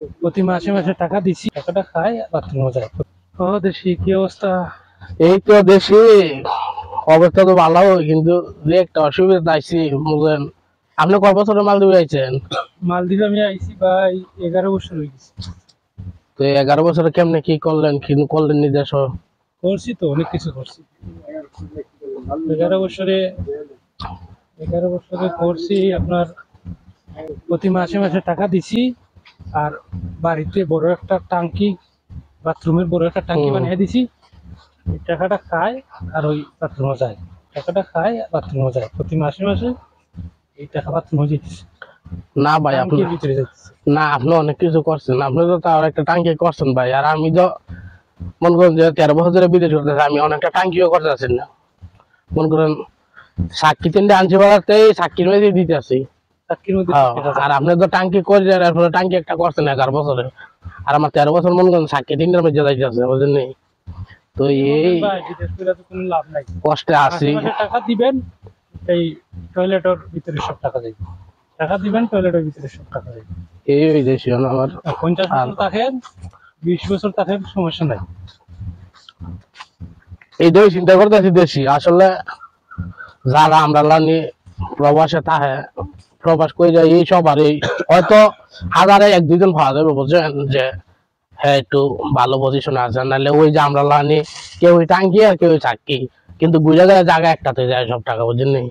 প্রতি মাসে মাসে টাকা দিছি, টাকাটা খায় বাথরুমে যায়। ও দেশি কি অবস্থা? এই তো দেশি অবস্থা তো ভালো, কিন্তু যে একটা অসুবিধা আইছি বুঝলেন। আপনি কয় বছরের মাল দিয়ে আইছেন? মালদ্বীপে আমি আইছি ভাই 11 বছর হয়ে গেছে। তো 11 বছরে কেমনে কি করলেন, কি করলেন নিজস্ব? করছি তো অনেক কিছু করছি 11 বছরে। 11 বছরে করছি আপনার প্রতি মাসে মাসে টাকা দিছি। আর বাড়িতে বড় একটা টাঙ্কি, বাথরুমের বড় একটা টাঙ্কি বানিয়ে দিছি। এই টাকাটা খায় আর ওই বাথরুমে যায়। টাকাটা খায় আর বাথরুমে যায় প্রতি মাসে মাসে। এই টাকা বাথরুমে যেতেছে, না ভাই, আপনি টাঙ্কির ভিতরে যাইতেছে। না, আপনি অনেক কিছু করছেন। আপনি তো তার একটা টাঙ্কি করছেন ভাই, আর আমি তো মনে করেন যে 13 বছর ধরে বিদেশ করতেছি, আমি অনেকটা টাঙ্কিও করতে আছি না। মনে করেন সাক্ষী 3টে আনছি বেড়াতেই সাক্ষীর মধ্যে দিতে আছি। টাঙ্কির মধ্যে হ্যাঁ, টাকা যায়। আর আপনি তো টাঙ্কি করে এরপরে টাঙ্কি একটা করছেন 11 বছরে, আর আমার 13 বছর মনে করেন সাক্ষী 3টার মধ্যে যাইতে আছে, বুঝলেন নি? তো এই ভাই বিদেশ করে তো কোনো লাভ নাই। কষ্টে মাসে আছি। মাসে টাকা দিবেন, এই টয়লেটের ভিতরে সব টাকা যাবে। টাকা দিবেন, টয়লেটের ভিতরে সব টাকা যাবে। এই দেশি আমার। 50 বছর থাকেন, 20 বছর থাকেন, সমস্যা নাই। এইটাই চিন্তা করতেছি দেশি আসলে যারা আমরা লানি প্রবাসে থাকে, প্রবাস করে যায় এই সব, আর এই হয়তো হাজারে 1-2 জন পাওয়া যাবে বুঝছেন, যে হ্যাঁ একটু ভালো পজিশনে আছে। নাহলে ওই যে আমরা লানি কেউ টাঙ্কি আর কেউ চাকরি, কিন্তু বুঝা যায় জায়গা একটাতে যায় সব টাকা, বুঝলেন নি?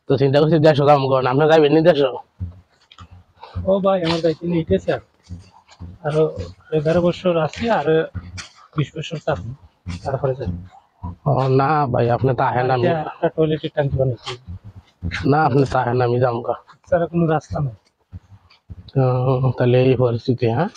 তো চিন্তা করছি দেড়শো দাম করেন, আপনি যাবেন নি দেড়শো? ও ভাই আমার দায়িত্ব নিতেছে আর আরো 11 বছর আছি, আর 20 বছর থাকবো, তারপরে যাই। ও না ভাই, আপনি তাহেন, আমি একটা টয়লেটের ট্যাঙ্কি বানাইছি, না, আপনি তাহেন, আমি যাবো গা। তারা কোনো রাস্তা নেই। তাহলে এই পরিস্থিতি, হ্যাঁ।